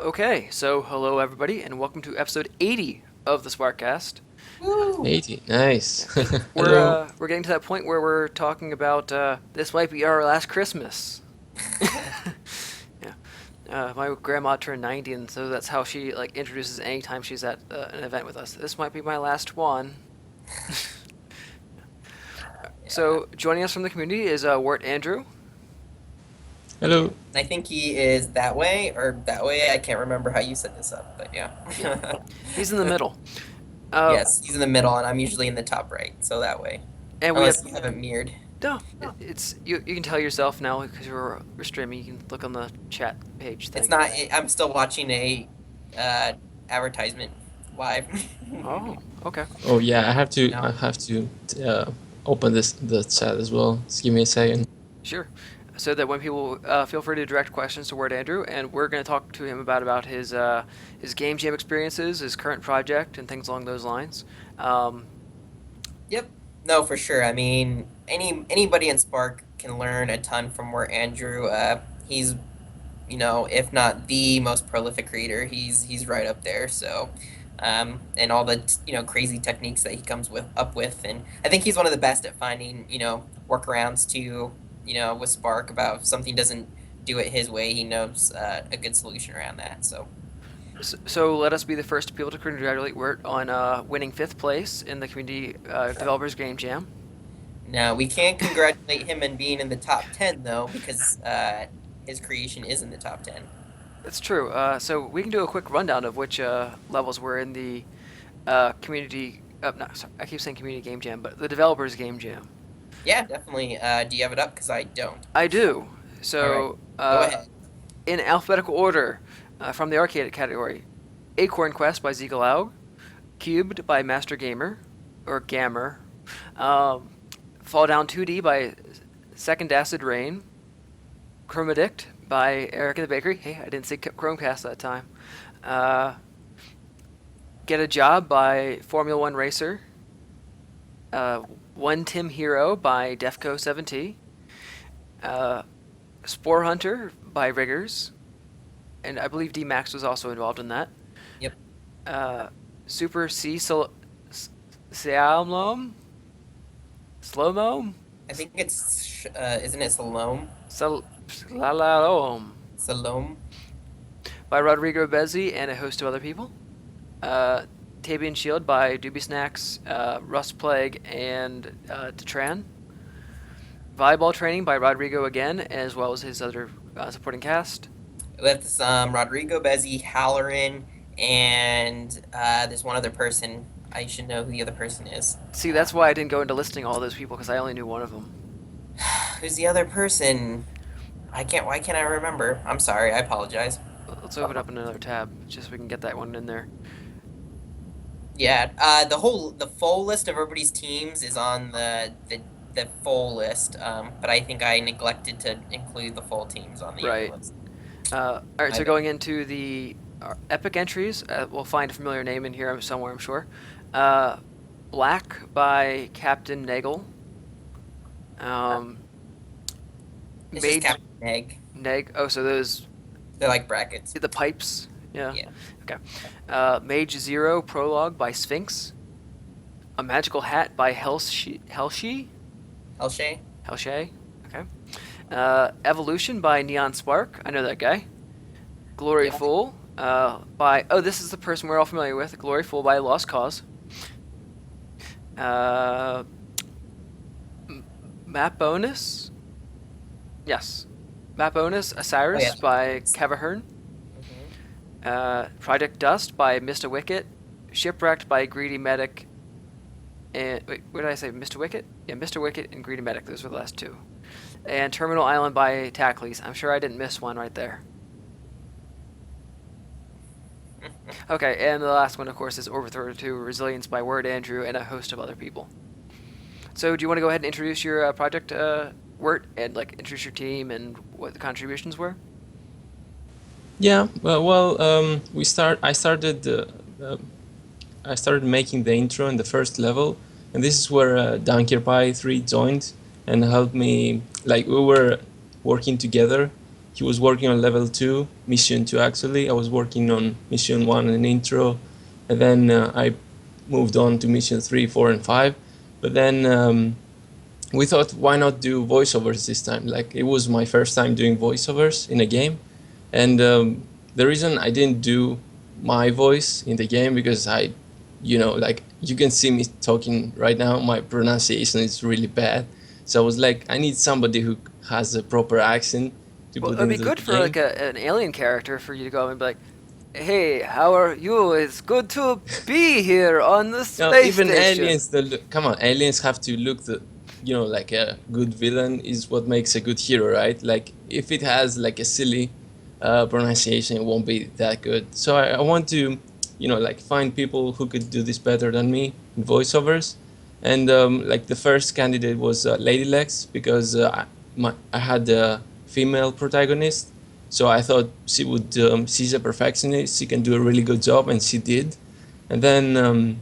Okay, so hello everybody, and welcome to episode 80 of the SparkCast. Woo! 80, nice. Because we're Hello. uh, we're getting to that point where we're talking about this might be our last Christmas. Yeah, my grandma turned 90, and so that's how she introduces anytime she's at an event with us. This might be my last one. Yeah, So joining us from the community is WertAndrew. yeah. Hello. I think he is that way or that way. I can't remember how you set this up, but yeah. Yeah, he's in the middle. Uh, Yes, he's in the middle, and I'm usually in the top right, so that way. and we have Unless you have it mirrored. no. It's you. You can tell yourself now because we're streaming. You can look on the chat page It's thing. not. I'm still watching a advertisement live. Oh, okay. Oh yeah, No. I have to open the chat as well. Just give me a second. Sure. So that when people feel free to direct questions to WertAndrew, and we're going to talk to him about his game jam experiences, his current project, and things along those lines. Um, Yep. No, for sure. I mean, anybody in Spark can learn a ton from where Andrew. He's, if not the most prolific creator, he's right up there. So, and all the crazy techniques that he comes with, and I think he's one of the best at finding workarounds to with Spark about if something doesn't do it his way. He knows a good solution around that. So. so let us be the first people to congratulate Wert on winning 5th place in the Community Developers Game Jam. No, we can't congratulate him in being in the top 10, though, because his creation is in the top 10. That's true. So we can do a quick rundown of which levels were in the community. No, sorry, I keep saying Community Game Jam, but the Developers Game Jam. Yeah, definitely. Do you have it up? Because I don't. I do. All right, So go ahead. in alphabetical order, from the arcade category, Acorn Quest by Zeegalaug, Cubed by Master Gamer, or Gammer, um, Fall Down 2D by Second Acid Rain, Chromadict by Eric and the Bakery. Hey, I didn't say Chromecast that time. Uh, Get a Job by Formula One Racer, One Tim Hero by Defco 7T, uh, Spore Hunter by Riggers, and I believe D-Max was also involved in that. Yep. Uh, Super C Slalom? Slow-mo? I think it's, isn't it Salome? Slalom Salome? by Rodrigo Bezzi and a host of other people. Tabian Shield by Doobie Snacks, Rust Plague, and Detran. Volleyball Training by Rodrigo again, as well as his other supporting cast. That's Rodrigo Bezzi, Halloran, and there's one other person. I should know who the other person is. See, that's why I didn't go into listing all those people because I only knew one of them. Who's the other person? I can't. Why can't I remember? I'm sorry. I apologize. Let's open up another tab just so we can get that one in there. Yeah, the full list of everybody's teams is on the full list, but I think I neglected to include the full teams on the Right. list. All right, My so bad. going into the epic entries, we'll find a familiar name in here somewhere, I'm sure. Uh, Black by Captain Nagel. It's just Mage Captain Egg. Neg. Oh, so those They're like brackets. the pipes. Yeah. Yeah. Okay. Mage Zero prologue by Sphinx. A Magical Hat by Helshi. Elshay? Helshay. Okay. Evolution by Neon Spark. I know that guy. Glory Yeah. Fool by. Oh, this is the person we're all familiar with. Glory Fool by Lost Cause. Uh, Map Bonus. Yes. Map Bonus Osiris Oh, yeah. by Cavahern. Project Dust by Mr. Wicket. Shipwrecked by Greedy Medic. And wait, what did I say? Mr. Wicket? Yeah, Mr. Wicket and Greedy Medic. Those were the last two. And Terminal Island by Tackleys. I'm sure I didn't miss one right there. Okay, and the last one, of course, is Overthrow 2 Resilience by WertAndrew and a host of other people. So, do you want to go ahead and introduce your project, Wert, and introduce your team and what the contributions were? Yeah. Well, I started making the intro in the first level, and this is where Donkey Pie 3 joined and helped me. Like we were working together he was working on level 2, mission 2 actually. I was working on mission 1 and intro, and then I moved on to mission 3, 4, and 5. But then we thought, why not do voiceovers this time? Like, it was my first time doing voiceovers in a game, and the reason I didn't do my voice in the game because like you can see me talking right now, my pronunciation is really bad. So I was like, I need somebody who has a proper accent to Well, put it'd be into good the for game. like an alien character for you to go and be like, "Hey, how are you? It's good to be here on the No, space even station." aliens, come on, aliens have to look like a good villain is what makes a good hero, right? Like if it has like a silly pronunciation, it won't be that good. So I want to, like find people who could do this better than me in voiceovers. And like the first candidate was Lady Lex because I had a female protagonist. So I thought she's a perfectionist, she can do a really good job, and she did. And then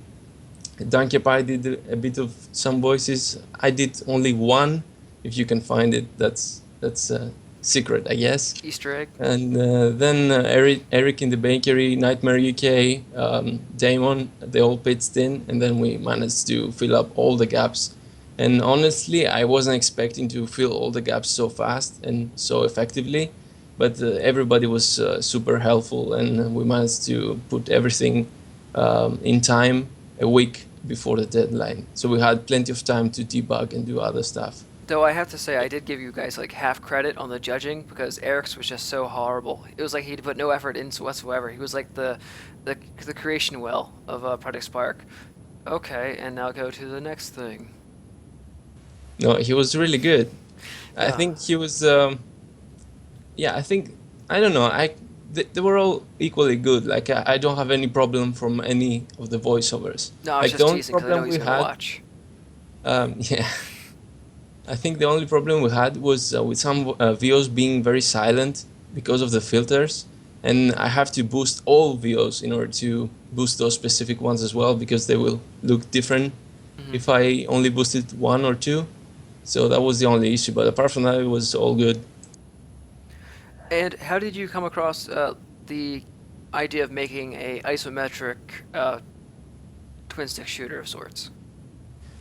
Donkey Pie did a bit of some voices. I did only one. If you can find it, that's a secret, I guess. Easter egg. And then Eric in the bakery, Nightmare UK, Damon, they all pitched in, and then we managed to fill up all the gaps. And honestly, I wasn't expecting to fill all the gaps so fast and so effectively, but everybody was super helpful, and we managed to put everything in time, a week before the deadline. So we had plenty of time to debug and do other stuff. Though I have to say, I did give you guys like half credit on the judging because Eric's was just so horrible. It was like he'd put no effort into whatsoever. He was like the creation well of Project Spark. Okay, and now go to the next thing. No, he was really good. I Yeah. think he was. I don't know. They were all equally good. Like I don't have any problem from any of the voiceovers. No, I was Like the just only teasing because I know problem he's we gonna had, watch. yeah. I think the only problem we had was with some VOs being very silent because of the filters, and I have to boost all VOs in order to boost those specific ones as well because they will look different if I only boosted one or two. So that was the only issue, but apart from that, it was all good. And how did you come across the idea of making a isometric twin stick shooter of sorts?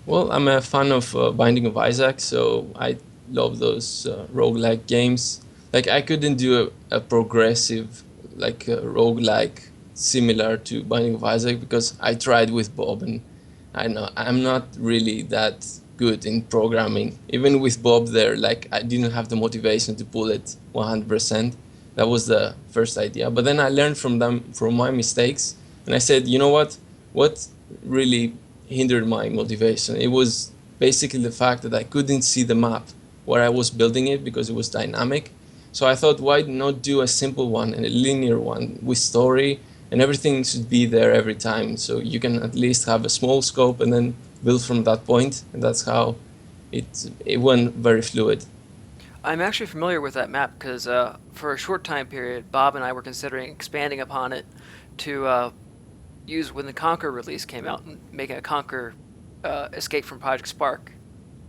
Well, I'm a fan of Binding of Isaac, so I love those roguelike games. Like I couldn't do a progressive like roguelike similar to Binding of Isaac because I tried with Bob, and I'm not really that good in programming. Even with Bob there, like I didn't have the motivation to pull it 100%. That was the first idea. But then I learned from my mistakes, and I said, you know what? What really hindered my motivation? It was basically the fact that I couldn't see the map where I was building it because it was dynamic. So I thought, why not do a simple one and a linear one with story, and everything should be there every time, so you can at least have a small scope and then build from that point, and that's how it went very fluid. I'm actually familiar with that map because for a short time period, Bob and I were considering expanding upon it to use when the Conquer release came out and making a Conquer Escape from Project Spark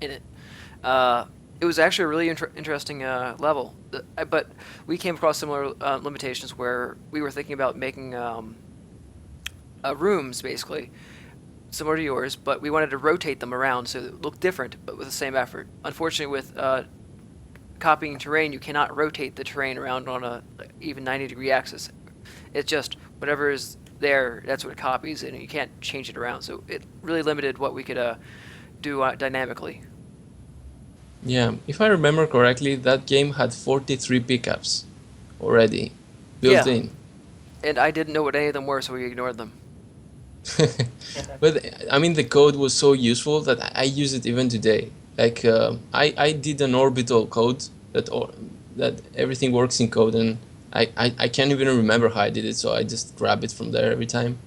in it. It was actually a really interesting level, but we came across similar limitations where we were thinking about making rooms basically similar to yours, but we wanted to rotate them around so it looked different but with the same effort. Unfortunately, with copying terrain, you cannot rotate the terrain around on a even 90-degree axis. It's just whatever is there, that's what it copies, and you can't change it around. So it really limited what we could do dynamically. Yeah, if I remember correctly, that game had 43 pickups already built Yeah. in. And I didn't know what any of them were, so we ignored them. But I mean, the code was so useful that I use it even today. Like I did an orbital code that everything works in code, and I can't even remember how I did it, so I just grab it from there every time.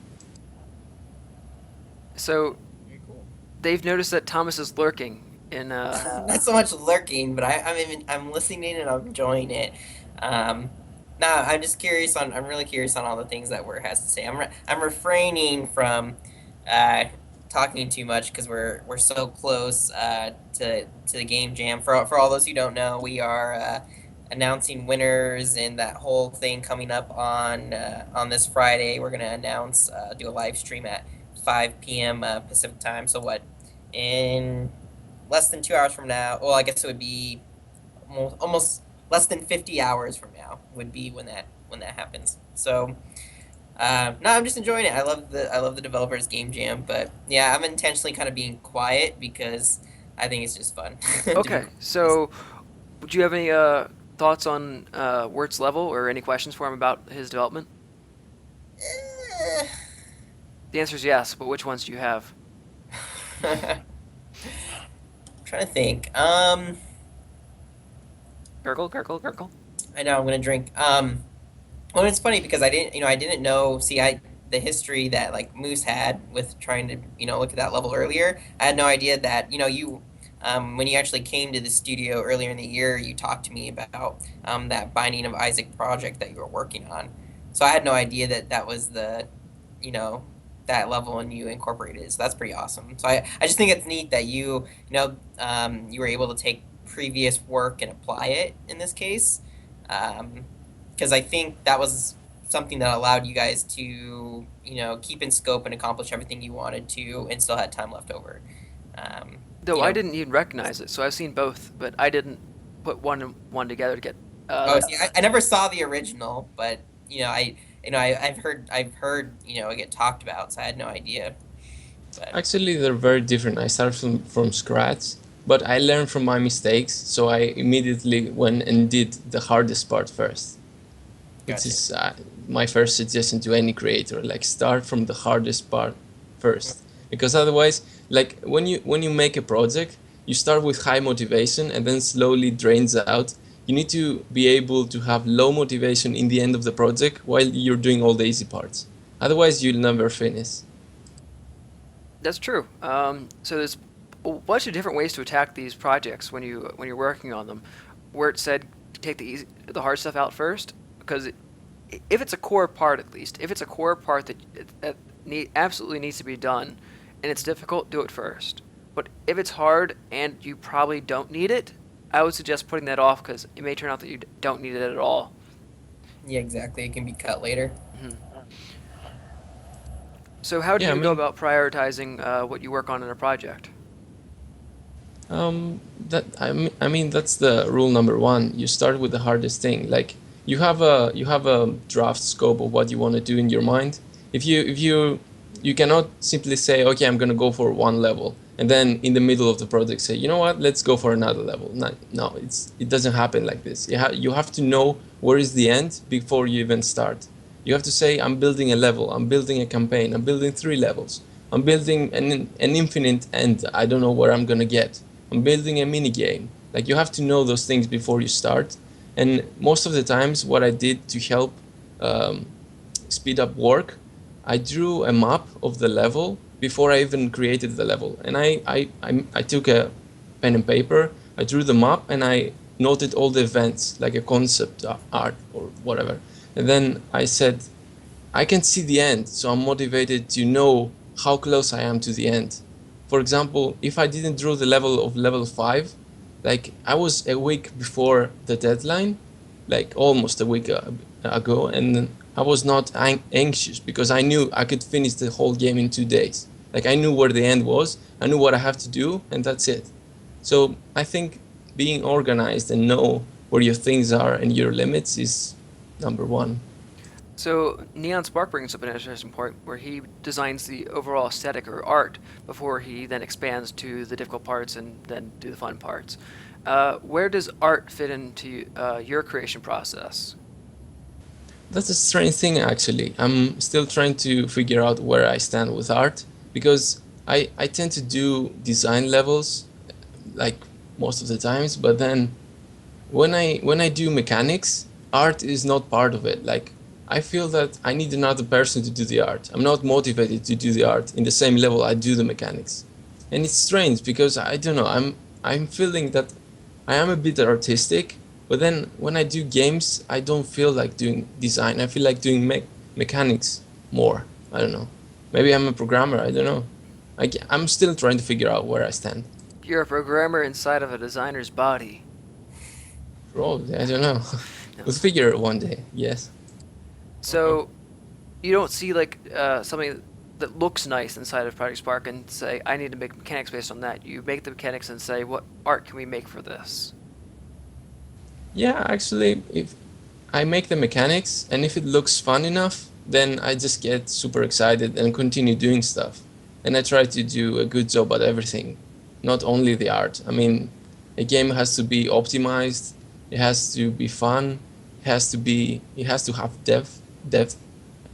So Very cool. they've noticed that Thomas is lurking in Not so much lurking, but I'm listening and I'm enjoying it. No, I'm just curious on. I'm really curious on all the things that Wirt has to say. I'm refraining from talking too much because we're so close to the game jam. For all those who don't know, we are announcing winners and that whole thing coming up on this Friday. We're gonna announce do a live stream at 5 p.m. Pacific time. So what in less than 2 hours from now? Well, I guess it would be almost less than 50 hours from now would be when that happens. So no, I'm just enjoying it. I love the developers game jam, but yeah, I'm intentionally kind of being quiet because I think it's just fun. To be Okay, so do you have any thoughts on Wert's level or any questions for him about his development? Eh. The answer is yes, but which ones do you have? Trying to think. Gurgle, gurgle, gurgle. I know I'm gonna drink. Well, it's funny because I didn't know. See, the history that like Moose had with trying to look at that level earlier. I had no idea that when you actually came to the studio earlier in the year, you talked to me about that Binding of Isaac project that you were working on. So I had no idea that that was you know, that level and you incorporated it. So that's pretty awesome. So I just think it's neat that you were able to take previous work and apply it in this case. Because I think that was something that allowed you guys to, keep in scope and accomplish everything you wanted to and still had time left over. Um, Though you I know, didn't even recognize it, so I've seen both, but I didn't put one and one together to get oh, that. see, I never saw the original, but I've heard it get talked about, so I had no idea. But Actually, they're very different. I started from scratch, but I learned from my mistakes, so I immediately went and did the hardest part first, which gotcha. is my first suggestion to any creator. Like, start from the hardest part first, because otherwise, like when you make a project, you start with high motivation and then slowly drains out. You need to be able to have low motivation in the end of the project while you're doing all the easy parts. Otherwise, you'll never finish. That's true. So there's a bunch of different ways to attack these projects when you're working on them. Where it said take the hard stuff out first, because if it's a core part, at least if it's a core part that absolutely needs to be done, and it's difficult, do it first. But if it's hard and you probably don't need it, I would suggest putting that off because it may turn out that you don't need it at all. Yeah, exactly. It can be cut later. Mhm. So how do Yeah, I you go mean, about prioritizing what you work on in a project? I mean that's the rule number one. You start with the hardest thing. Like, you have a draft scope of what you want to do in your mind. If you cannot simply say, okay, I'm gonna go for one level, and then in the middle of the project say, you know what, let's go for another level. No, no, it doesn't happen like this. You have to know where is the end before you even start. You have to say, I'm building a level, I'm building a campaign, I'm building 3 levels, I'm building an infinite end. I don't know where I'm gonna get. I'm building a mini game. Like, you have to know those things before you start. And most of the times, what I did to help um, speed up work, I drew a map of the level before I even created the level. And I took a pen and paper, I drew the map, and I noted all the events, like a concept art or whatever. And then I said, I can see the end, so I'm motivated to know how close I am to the end. For example, if I didn't draw the level of level 5, like, I was a week before the deadline, like almost a week ago, and I was not anxious because I knew I could finish the whole game in 2 days. Like, I knew where the end was, I knew what I have to do, and that's it. So I think being organized and know where your things are and your limits is number one. So Neon Spark brings up an interesting point where he designs the overall aesthetic or art before he then expands to the difficult parts and then do the fun parts. Where does art fit into your creation process? That's a strange thing, actually. I'm still trying to figure out where I stand with art because I tend to do design levels like most of the times, but then when I do mechanics, art is not part of it. Like, I feel that I need another person to do the art. I'm not motivated to do the art in the same level I do the mechanics. And it's strange because I don't know, I'm feeling that I am a bit artistic, but then when I do games, I don't feel like doing design. I feel like doing mechanics more. I don't know. Maybe I'm a programmer, I don't know. I'm still trying to figure out where I stand. You're a programmer inside of a designer's body. Probably, I don't know. No. We'll figure it one day. Yes. So you don't see like something that looks nice inside of Project Spark and say, I need to make mechanics based on that. You make the mechanics and say, what art can we make for this? Yeah, actually, if I make the mechanics and if it looks fun enough, then I just get super excited and continue doing stuff. And I try to do a good job at everything, not only the art. I mean, a game has to be optimized, it has to be fun, it has to have depth. I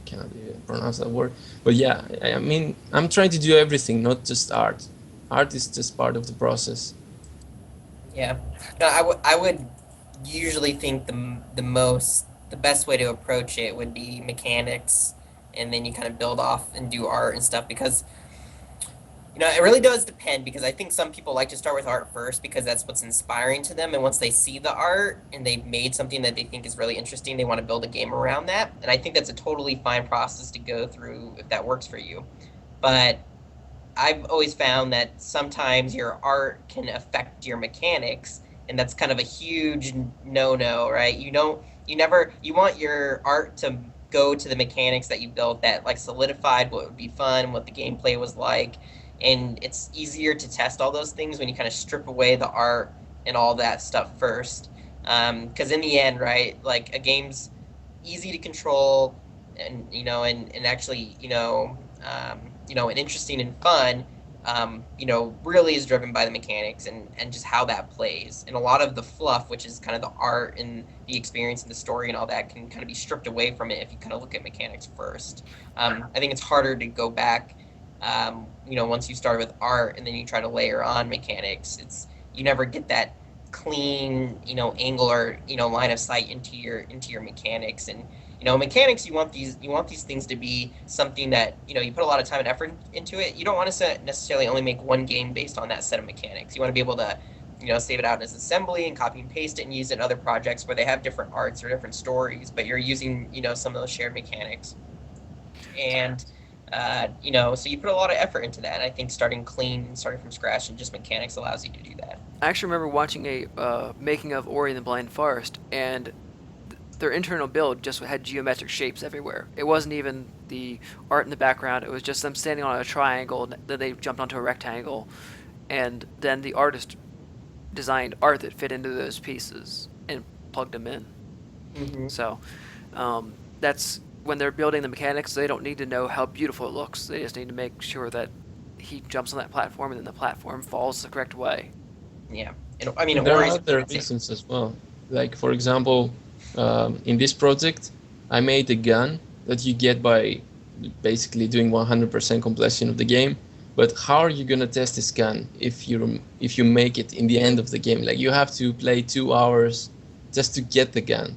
cannot even pronounce that word. But yeah, I mean, I'm trying to do everything, not just art. Art is just part of the process. Yeah. No, I would usually think the best way to approach it would be mechanics, and then you kind of build off and do art and stuff because it really does depend because I think some people like to start with art first because that's what's inspiring to them, and once they see the art and they've made something that they think is really interesting, they want to build a game around that. And I think that's a totally fine process to go through if that works for you. But I've always found that sometimes your art can affect your mechanics, and that's kind of a huge no-no, right? You want your art to go to the mechanics that you built that like solidified what would be fun, what the gameplay was like, and it's easier to test all those things when you kind of strip away the art and all that stuff first. Because in the end, right, like a game's easy to control, and and actually and interesting and fun, really is driven by the mechanics and just how that plays. And a lot of the fluff, which is kind of the art and the experience and the story and all that, can kind of be stripped away from it if you kind of look at mechanics first. I think it's harder to go back, once you start with art and then you try to layer on mechanics. You never get that clean, angle or line of sight into your mechanics. And mechanics, you want these things to be something that you put a lot of time and effort into it. You don't want to necessarily only make one game based on that set of mechanics. You want to be able to save it out as assembly and copy and paste it and use it in other projects where they have different arts or different stories, but you're using some of those shared mechanics. And so you put a lot of effort into that, and I think starting clean and starting from scratch and just mechanics allows you to do that. I actually remember watching a making of Ori and the Blind Forest, and their internal build just had geometric shapes everywhere. It wasn't even the art in the background. It was just them standing on a triangle, and then they jumped onto a rectangle, and then the artist designed art that fit into those pieces and plugged them in. Mm-hmm. So that's when they're building the mechanics. They don't need to know how beautiful it looks. They just need to make sure that he jumps on that platform and then the platform falls the correct way. Yeah, and I mean, There are Ori's other reasons as well. Like, for example, in this project, I made a gun that you get by basically doing 100% completion of the game. But how are you gonna test this gun if you make it in the end of the game? Like, you have to play 2 hours just to get the gun,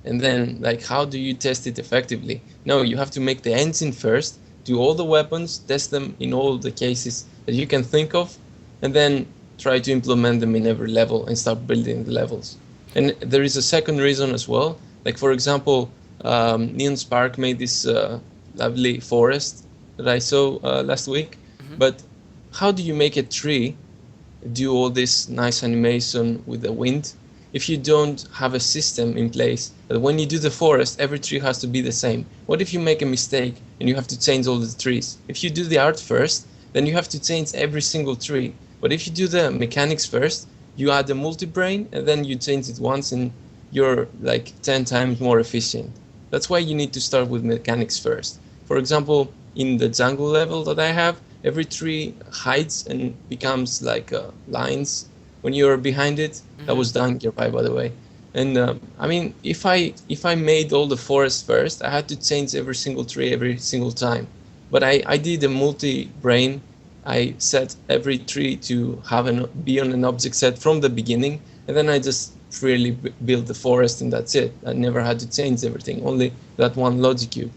and then like, how do you test it effectively? No, you have to make the engine first, do all the weapons, test them in all the cases that you can think of, and then try to implement them in every level and start building the levels. And there is a second reason as well. Like, for example, Neon Spark made this lovely forest that I saw last week. Mm-hmm. But how do you make a tree do all this nice animation with the wind if you don't have a system in place that when you do the forest, every tree has to be the same? What if you make a mistake and you have to change all the trees? If you do the art first, then you have to change every single tree. But if you do the mechanics first, you add a multi-brain and then you change it once and you're like 10 times more efficient. That's why you need to start with mechanics first. For example, in the jungle level that I have, every tree hides and becomes like lines when you're behind it. Mm-hmm. That was done nearby, by the way. And I mean, if I made all the forest first, I had to change every single tree every single time. But I did a multi-brain. I set every tree to be on an object set from the beginning, and then I just freely built the forest, and that's it. I never had to change everything, only that one logic cube.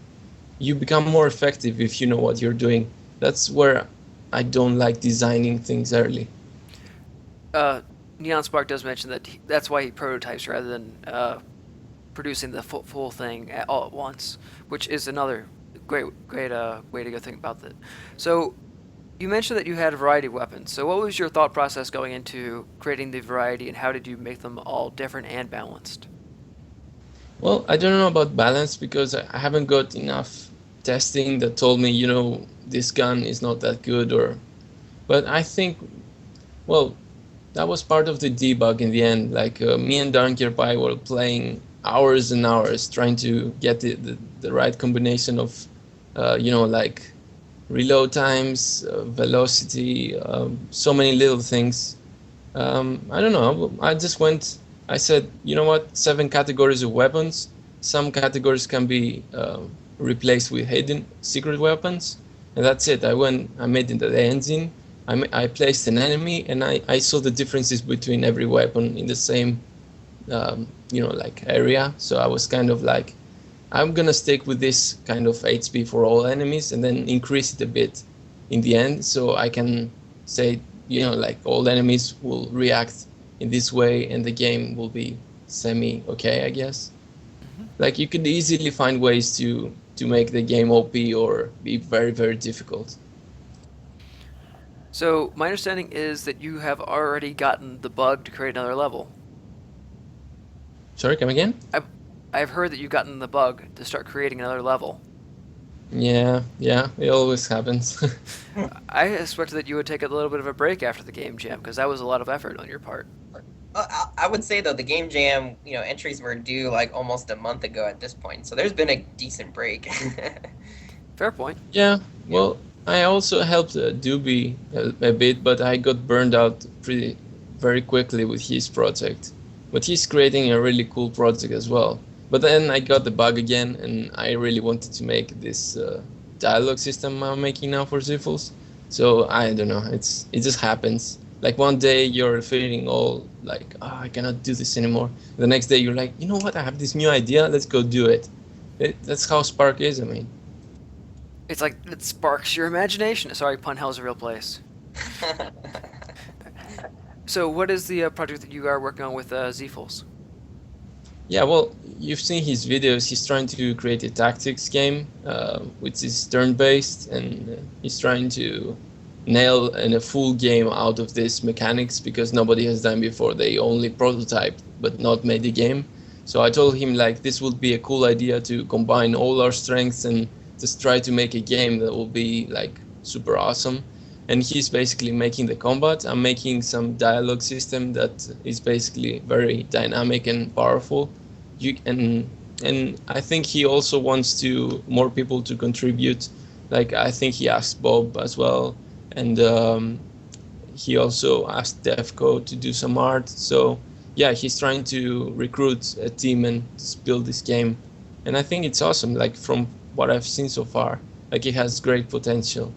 You become more effective if you know what you're doing. That's where I don't like designing things early. Neon Spark does mention that that's why he prototypes rather than producing the full thing all at once, which is another great way to go think about that. So You mentioned that you had a variety of weapons. So what was your thought process going into creating the variety, and how did you make them all different and balanced? Well, I don't know about balance because I haven't got enough testing that told me, this gun is not that good or. But I think, well, that was part of the debug in the end. Like me and Darnkir Pai were playing hours and hours trying to get the right combination of, like reload times, velocity, so many little things. I don't know. I said, you know what, 7 categories of weapons. Some categories can be replaced with hidden secret weapons. And that's it. I made the engine. I placed an enemy and I saw the differences between every weapon in the same, like area. So I was kind of like, I'm gonna stick with this kind of HP for all enemies and then increase it a bit in the end, so I can say, like all enemies will react in this way and the game will be semi okay, I guess. Like you could easily find ways to make the game OP or be very, very difficult. So my understanding is that you have already gotten the bug to create another level. Sorry, come again? I've heard that you've gotten the bug to start creating another level. Yeah, it always happens. I expected that you would take a little bit of a break after the game jam, because that was a lot of effort on your part. I would say though the game jam, entries were due like almost a month ago at this point, so there's been a decent break. Fair point. Yeah, well, I also helped Doobie a bit, but I got burned out pretty very quickly with his project. But he's creating a really cool project as well. But then I got the bug again, and I really wanted to make this dialogue system I'm making now for Ziffles. So I don't know, it just happens. Like one day you're feeling all like, I cannot do this anymore. The next day you're like, you know what, I have this new idea, let's go do it. That's how Spark is, I mean. It's like it sparks your imagination. Sorry, Pun Hell's a real place. So what is the project that you are working on with Ziffles? Yeah, well, you've seen his videos. He's trying to create a tactics game, which is turn-based, and he's trying to nail a full game out of this mechanics because nobody has done before. They only prototyped but not made the game. So I told him like this would be a cool idea to combine all our strengths and just try to make a game that will be like super awesome. And he's basically making the combat. I'm making some dialogue system that is basically very dynamic and powerful. And I think he also wants more people to contribute. Like I think he asked Bob as well, and he also asked Defco to do some art. So yeah, he's trying to recruit a team and build this game. And I think it's awesome. Like from what I've seen so far, like it has great potential.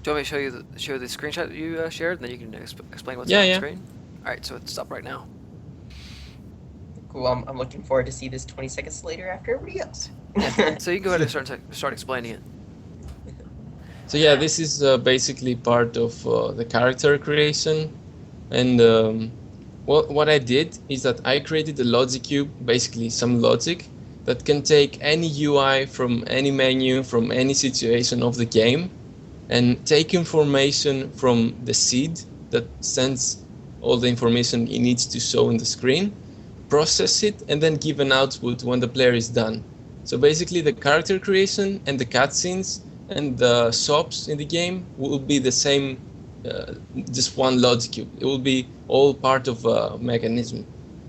Do you want me to show the screenshot that you shared, and then you can explain what's Yeah, on the yeah. screen? All right, so it's up right now. Cool. I'm looking forward to see this 20 seconds later after everybody else. So you can go ahead and start explaining it. So yeah, this is basically part of the character creation, and what I did is that I created a logic cube, basically some logic that can take any UI from any menu, from any situation of the game, and take information from the seed that sends all the information it needs to show in the screen, process it, and then give an output when the player is done. So basically the character creation and the cutscenes and the shops in the game will be the same, just one logic cube. It will be all part of a mechanism.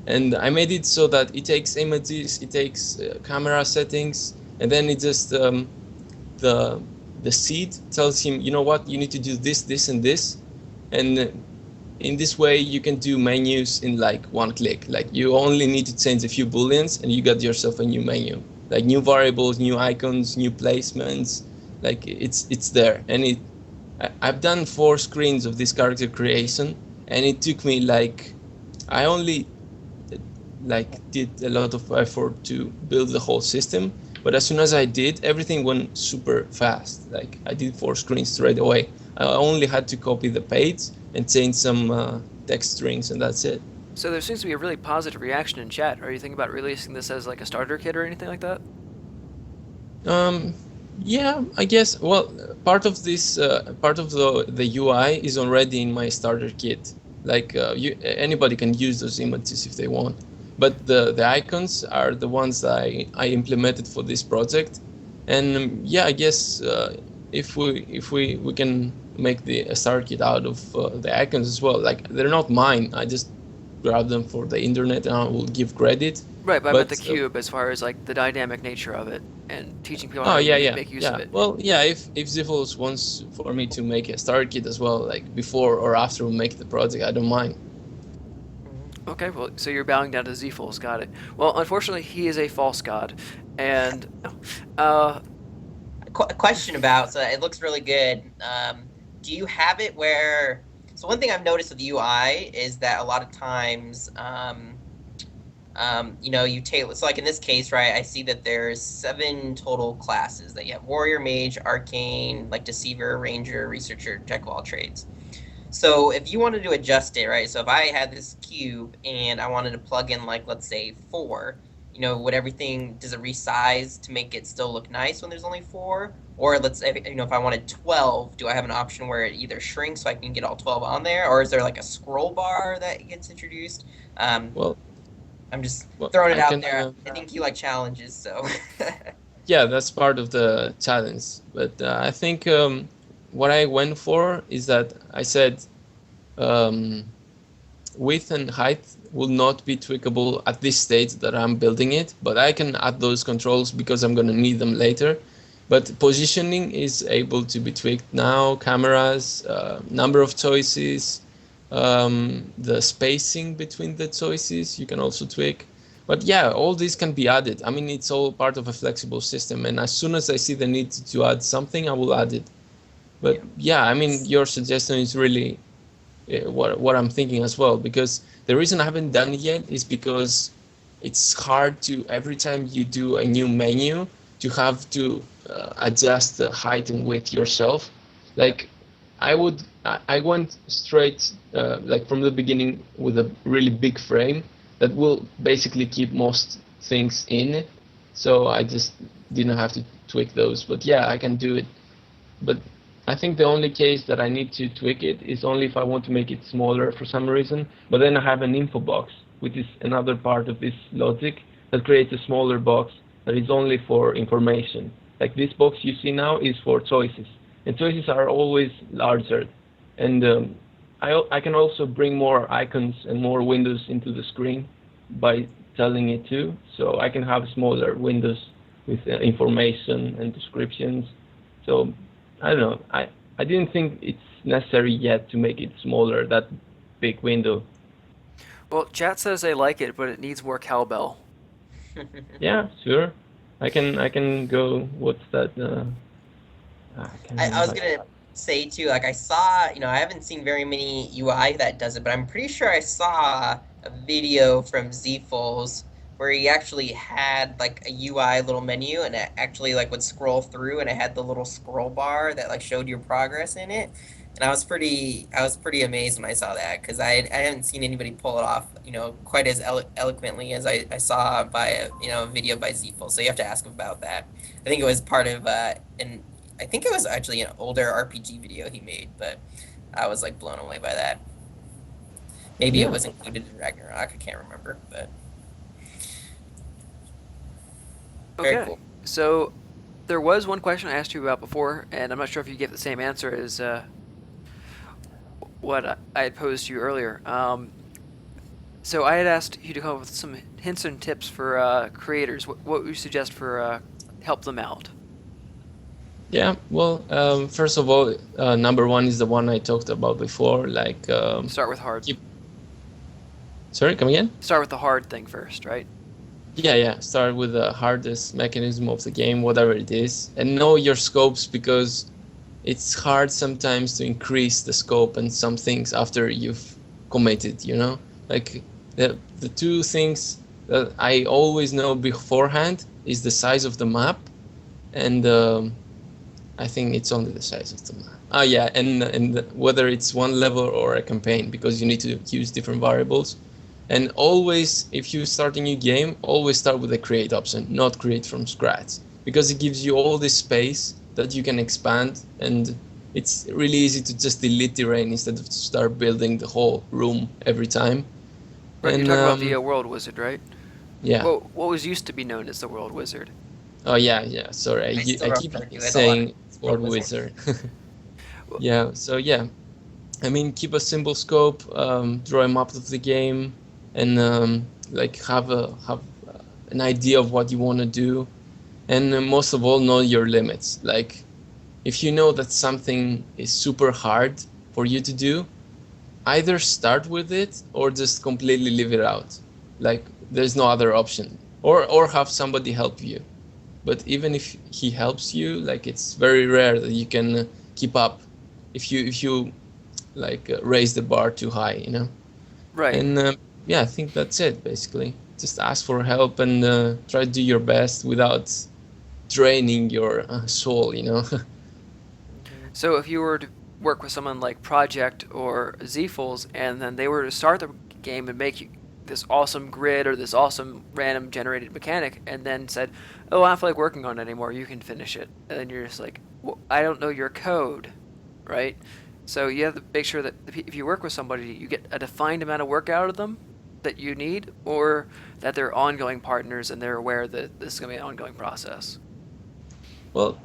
And I made it so that it takes images, it takes camera settings, and then it just, the seed tells him, you know what, you need to do this, this, and this. And in this way, you can do menus in like one click. Like you only need to change a few booleans and you got yourself a new menu. Like new variables, new icons, new placements. Like it's there. And I've done 4 screens of this character creation, and it took me like, I only did a lot of effort to build the whole system. But as soon as I did, everything went super fast. Like I did 4 screens straight away. I only had to copy the page and change some text strings, and that's it. So there seems to be a really positive reaction in chat. Are you thinking about releasing this as like a starter kit or anything like that? Yeah, I guess. Well, part of the UI is already in my starter kit. Like anybody can use those images if they want, but the icons are the ones that I implemented for this project. And yeah, I guess if we can make the a starter kit out of the icons as well. Like they're not mine. I just grab them for the internet and I will give credit. Right, but I meant the But cube as far as like the dynamic nature of it and teaching people how oh to yeah, yeah, make use of yeah. it. Well, yeah. If Ziffles wants for me to make a starter kit as well, like before or after we make the project, I don't mind. Okay, well, so you're bowing down to Zephyls, got it. Well, unfortunately, he is a false god, and uh, A question about, so it looks really good. Do you have it where, so one thing I've noticed with UI is that a lot of times, you take, so like in this case, right, I see that there's 7 total classes that you have: warrior, mage, arcane, like deceiver, ranger, researcher, jack of all trades. So if you wanted to adjust it, right? So if I had this cube and I wanted to plug in, like, let's say 4, would everything, does it resize to make it still look nice when there's only 4? Or let's say, if I wanted 12, do I have an option where it either shrinks so I can get all 12 on there? Or is there like a scroll bar that gets introduced? Well, I'm just well, throwing it I out can. there. I think you like challenges, so. Yeah, that's part of the challenge. But I think what I went for is that I said um, width and height will not be tweakable at this stage that I'm building it, but I can add those controls because I'm going to need them later. But positioning is able to be tweaked now. Cameras, number of choices, the spacing between the choices, you can also tweak. But yeah, all these can be added. I mean, it's all part of a flexible system. And as soon as I see the need to add something, I will add it. But yeah, I mean, your suggestion is really what I'm thinking as well, because the reason I haven't done it yet is because it's hard to, every time you do a new menu, to have to adjust the height and width yourself. Like I went straight like from the beginning with a really big frame that will basically keep most things in it. So I just didn't have to tweak those. But yeah, I can do it. But I think the only case that I need to tweak it is only if I want to make it smaller for some reason. But then I have an info box, which is another part of this logic that creates a smaller box that is only for information. Like this box you see now is for choices, and choices are always larger. And I can also bring more icons and more windows into the screen by telling it to. So I can have smaller windows with information and descriptions. So I don't know. I didn't think it's necessary yet to make it smaller, that big window. well, chat says they like it, but it needs more cowbell. Yeah, sure. I can go. What's that? I was gonna say too, like I saw, I haven't seen very many UI that does it, but I'm pretty sure I saw a video from Zfools where he actually had like a UI little menu and it actually like would scroll through and it had the little scroll bar that like showed your progress in it. And I was pretty amazed when I saw that because I haven't seen anybody pull it off, quite as eloquently as I saw by a video by Zfools. So you have to ask him about that. I think it was part of an I think it was actually an older RPG video he made, but I was like blown away by that. Maybe it was included in Ragnarok. I can't remember, but very Okay, cool. so there was one question I asked you about before, and I'm not sure if you gave the same answer as what I had posed to you earlier. So I had asked you to come up with some hints and tips for creators. What would you suggest for help them out? Yeah. Well, first of all, number one is the one I talked about before. Like, Start with hard. Sorry, come again? Start with the hard thing first, right? Yeah. Start with the hardest mechanism of the game, whatever it is, and know your scopes because it's hard sometimes to increase the scope and some things after you've committed, Like the two things that I always know beforehand is the size of the map, and I think it's only the size of the map. Oh yeah, and whether it's one level or a campaign, because you need to use different variables. And always, if you start a new game, always start with the create option, not create from scratch. because it gives you all this space that you can expand, and it's really easy to just delete terrain instead of to start building the whole room every time. Right, you're And talking about the World Wizard, right? yeah. Well, what was used to be known as the World Wizard. Oh yeah, yeah. Sorry, I still I keep refer to it a lot saying as World World Wizard. Wizard. Well, Yeah. So yeah, I mean, keep a simple scope, draw a map of the game, and like have an idea of what you want to do, and most of all, know your limits. Like, if you know that something is super hard for you to do, either start with it or just completely leave it out. Like, there's no other option, or have somebody help you. But even if he helps you, like, it's very rare that you can keep up if you like raise the bar too high, you know. right. And yeah, I think that's it basically. Just ask for help and try to do your best without draining your soul, you know. So if you were to work with someone like Project or ZFools, and then they were to start the game and make you this awesome grid or this awesome random generated mechanic, and then said, "Oh, I don't feel like working on it anymore. You can finish it," and then you're just like, well, "I don't know your code," right? So you have to make sure that if you work with somebody, you get a defined amount of work out of them that you need, or that they're ongoing partners and they're aware that this is going to be an ongoing process. Well,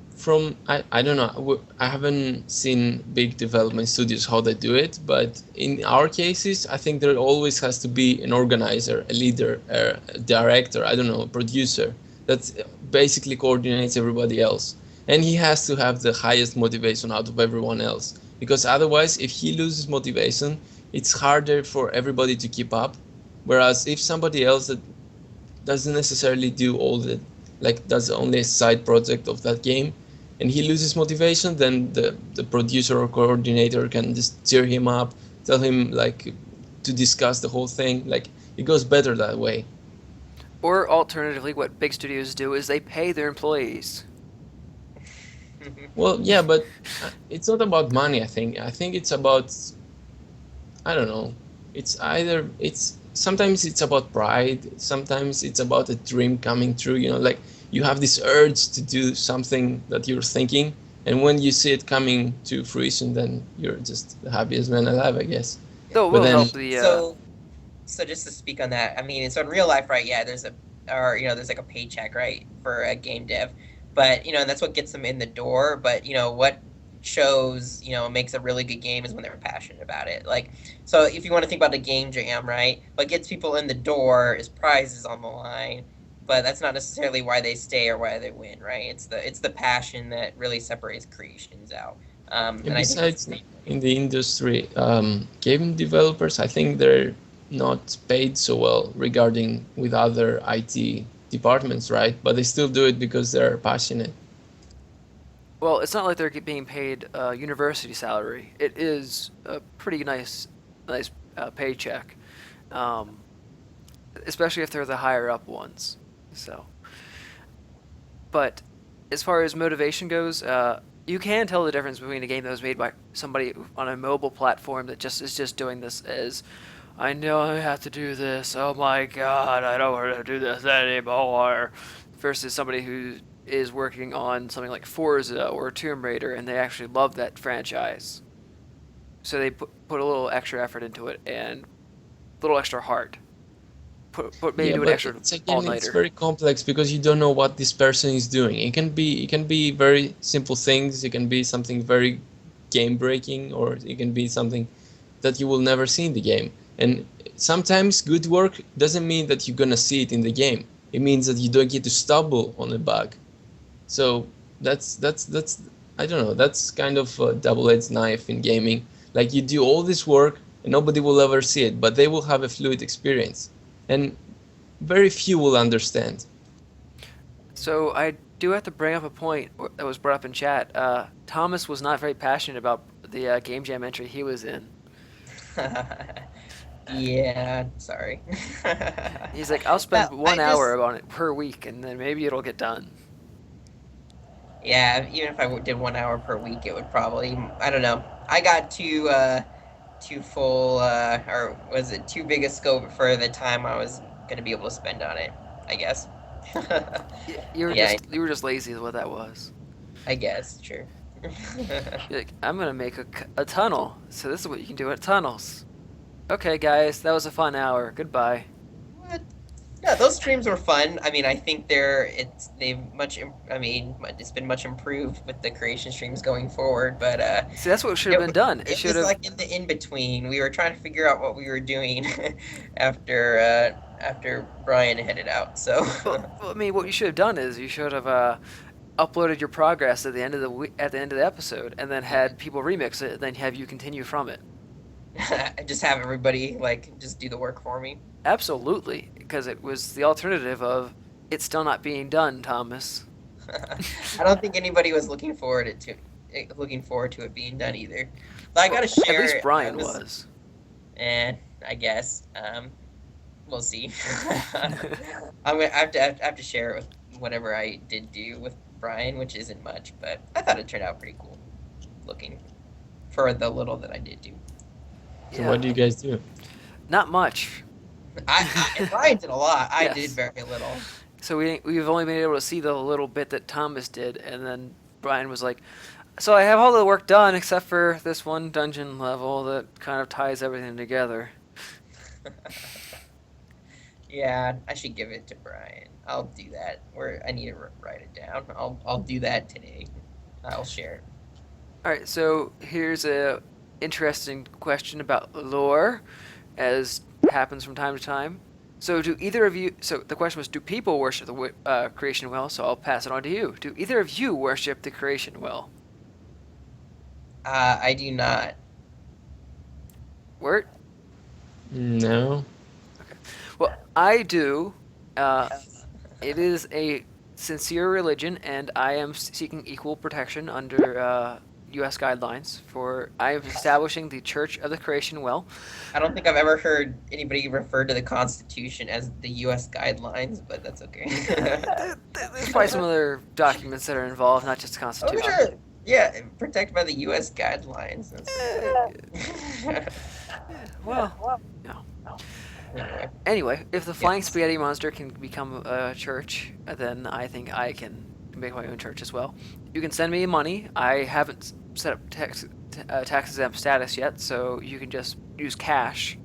I don't know. I haven't seen big development studios how they do it, but in our cases, I think there always has to be an organizer, a leader, a director, I don't know, a producer that basically coordinates everybody else. And he has to have the highest motivation out of everyone else, because otherwise, if he loses motivation, it's harder for everybody to keep up. Whereas if somebody else that doesn't necessarily do all the, like, does only a side project of that game, and he loses motivation, then the producer or coordinator can just cheer him up, tell him like to discuss the whole thing. Like, it goes better that way. Or alternatively, what big studios do is they pay their employees. Well, yeah, but it's not about money. I think it's about, I don't know, it's either it's sometimes it's about pride, sometimes it's about a dream coming true, you know. Like, you have this urge to do something that you're thinking, and when you see it coming to fruition, then you're just the happiest man alive, I guess. Though it But will then help the So just to speak on that, I mean, so in real life, right? Yeah, there's like a paycheck, right, for a game dev, but and that's what gets them in the door. But what shows, makes a really good game is when they're passionate about it. Like, so if you want to think about a game jam, right, what gets people in the door is prizes on the line, but that's not necessarily why they stay or why they win, right? It's the passion that really separates creations out. and And I think it's besides, in the industry, game developers, I think they're not paid so well regarding with other IT departments, right? But they still do it because they're passionate. well, it's not like they're being paid university salary. It is a pretty nice paycheck, um, especially if they're the higher up ones. So, but as far as motivation goes, you can tell the difference between a game that was made by somebody on a mobile platform that just is just doing this as, I know I have to do this. Oh my god, I don't want to do this anymore. Versus somebody who is working on something like Forza or Tomb Raider and they actually love that franchise. So they put a little extra effort into it and a little extra heart. Maybe Yeah, do an but extra it's all again, it's nighter. very complex because you don't know what this person is doing. It can be very simple things. It can be something very game breaking, or it can be something that you will never see in the game. And sometimes good work doesn't mean that you're gonna see it in the game. It means that you don't get to stumble on a bug. So that's I don't know. That's kind of a double-edged knife in gaming. Like, you do all this work and nobody will ever see it, but they will have a fluid experience, and very few will understand. So I do have to bring up a point that was brought up in chat. Thomas was not very passionate about the game jam entry he was in. Yeah, sorry. He's like, I'll No, spend I one just hour on it per week, and then maybe it'll get done. Yeah, even if I did 1 hour per week, it would probably, I don't know. I got too full, or was it too big a scope for the time I was gonna be able to spend on it, I guess. Yeah, You were just lazy is what that was. I guess, sure. You're like, I'm gonna make a tunnel. So this is what you can do at tunnels. Okay, guys, that was a fun hour. Goodbye. What? Yeah, those streams were fun. I mean, I think they've much. I mean, it's been much improved with the creation streams going forward. But See, that's what should have been done. It it should was have. like in the in between. We were trying to figure out what we were doing after Brian headed out. So Well, I mean, what you should have done is you should have uploaded your progress at the end of at the end of the episode, and then had people remix it, and then have you continue from it. just have everybody like just do the work for me. Absolutely, because it was the alternative of it's still not being done, Thomas. I don't think anybody was looking forward to it being done either. But I gotta share. At least Brian this- was. And I guess we'll see. I'm gonna have to share it with whatever I did do with Brian, which isn't much, but I thought it turned out pretty cool, looking for the little that I did do. So what do you guys do? Not much. And Brian did a lot. I Yes. did very little. So we've only been able to see the little bit that Thomas did, and then Brian was like, "So I have all the work done except for this one dungeon level that kind of ties everything together." Yeah, I should give it to Brian. I'll do that. I need to write it down. I'll do that today. I'll share it. All right, so here's a interesting question about lore, as happens from time to time. So do either of you? So the question was, do people worship the creation well? So I'll pass it on to you. Do either of you worship the creation well? I do not. Wert? No. Well, I do. It is a sincere religion, and I am seeking equal protection under U.S. guidelines. I am establishing the Church of the Creation Well. I don't think I've ever heard anybody refer to the Constitution as the U.S. guidelines, but that's okay. There's probably some other documents that are involved, not just the Oh, Constitution. sure. Yeah, protected by the U.S. guidelines. Well, no. Anyway. Anyway, if the Flying Spaghetti Monster can become a church, then I think I can make my own church as well. You can send me money. I haven't set up tax exempt status yet, so you can just use cash,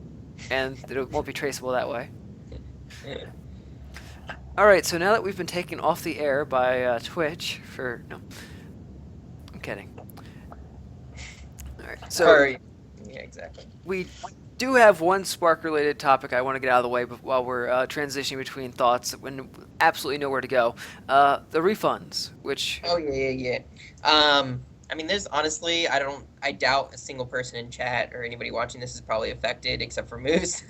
and it won't be traceable that way. All right, so now that we've been taken off the air by Twitch no, I'm kidding. All right, so Sorry. Yeah, exactly. we do have one Spark-related topic I want to get out of the way while we're transitioning between thoughts when absolutely nowhere to go. The refunds, which Oh yeah. I mean, there's honestly, I doubt a single person in chat or anybody watching this is probably affected except for Moose,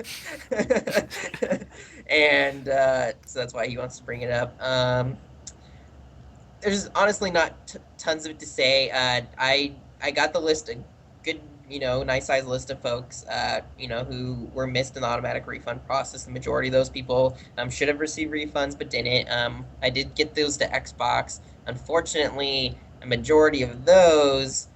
and so that's why he wants to bring it up. There's honestly not tons of it to say. I got the list, a good, nice sized list of folks, who were missed in the automatic refund process. The majority of those people should have received refunds but didn't. I did get those to Xbox. Unfortunately, a majority of those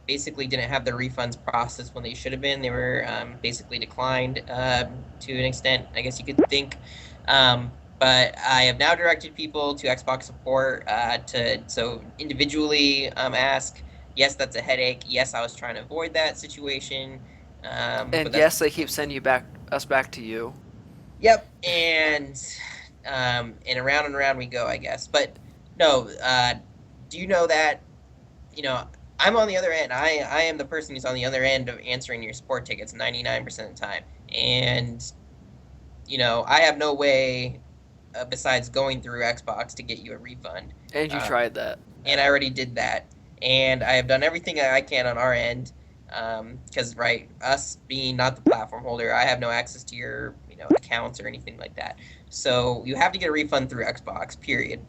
basically didn't have their refunds processed when they should have been. They were basically declined to an extent, I guess you could think. But I have now directed people to Xbox support so individually ask, yes, that's a headache. Yes, I was trying to avoid that situation. and yes, they keep sending us back to you. Yep, and around and around we go, I guess. But no, do you know that, I'm on the other end. I am the person who's on the other end of answering your support tickets 99% of the time. And, I have no way besides going through Xbox to get you a refund. And you tried that. And I already did that. And I have done everything I can on our end. Because, us being not the platform holder, I have no access to your, accounts or anything like that. So you have to get a refund through Xbox, period.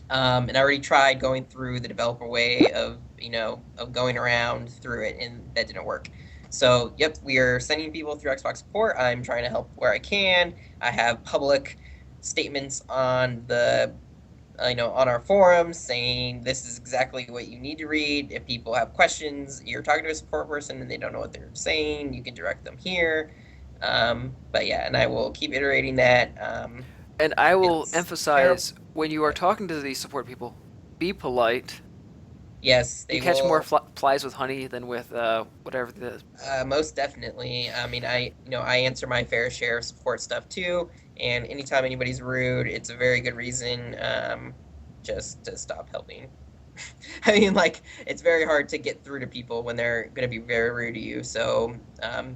And I already tried going through the developer way of going around through it, and that didn't work. So, yep, we are sending people through Xbox support. I'm trying to help where I can. I have public statements on on our forums saying this is exactly what you need to read. If people have questions, you're talking to a support person and they don't know what they're saying, you can direct them here. But yeah, and I will keep iterating that. And I will It's terrible. emphasize when you are talking to these support people, be polite. Yes, You they catch more will. flies with honey than with whatever the. Most definitely. I mean, I answer my fair share of support stuff too, and anytime anybody's rude, it's a very good reason, just to stop helping. I mean, like, it's very hard to get through to people when they're going to be very rude to you. So,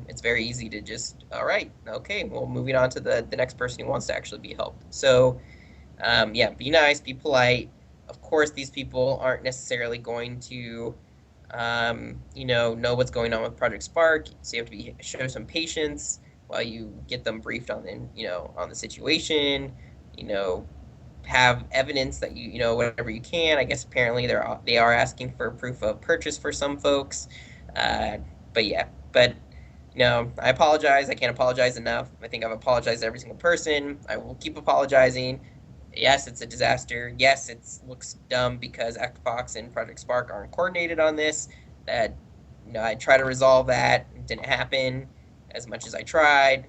it's very easy to just, all right, okay, well, moving on to the next person who wants to actually be helped. So, yeah, be nice, be polite. Of course, these people aren't necessarily going to, know what's going on with Project Spark. So you have to show some patience while you get them briefed on on the situation. You know, have evidence that whatever you can. I guess apparently they are asking for proof of purchase for some folks. Uh, but yeah, but I apologize. I can't apologize enough. I think I've apologized to every single person. I will keep apologizing. Yes, it's a disaster. Yes, it looks dumb because Xbox and Project Spark aren't coordinated on this. That I try to resolve that. It didn't happen as much as I tried.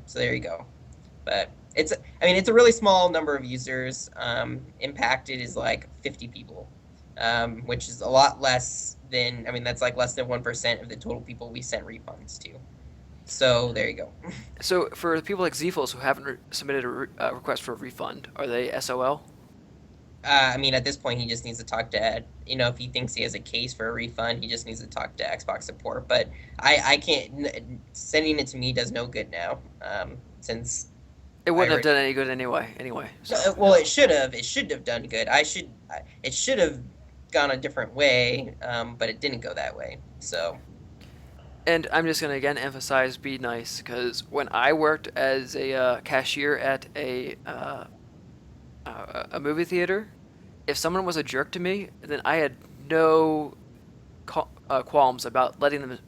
So there you go. But it's a really small number of users. Impacted is like 50 people, which is a lot less than. I mean, that's like less than 1% of the total people we sent refunds to. So there you go. So for people like Zfos who haven't submitted a request for a refund, are they SOL? I mean, at this point, he just needs to talk to, if he thinks he has a case for a refund, he just needs to talk to Xbox support. But I can't, sending it to me does no good now, since It I wouldn't have already, done any good anyway. Anyway, so well, it should have done good. It should have gone a different way, but it didn't go that way. So, and I'm just gonna again emphasize be nice because when I worked as a cashier at a movie theater, if someone was a jerk to me, then I had no qualms about letting them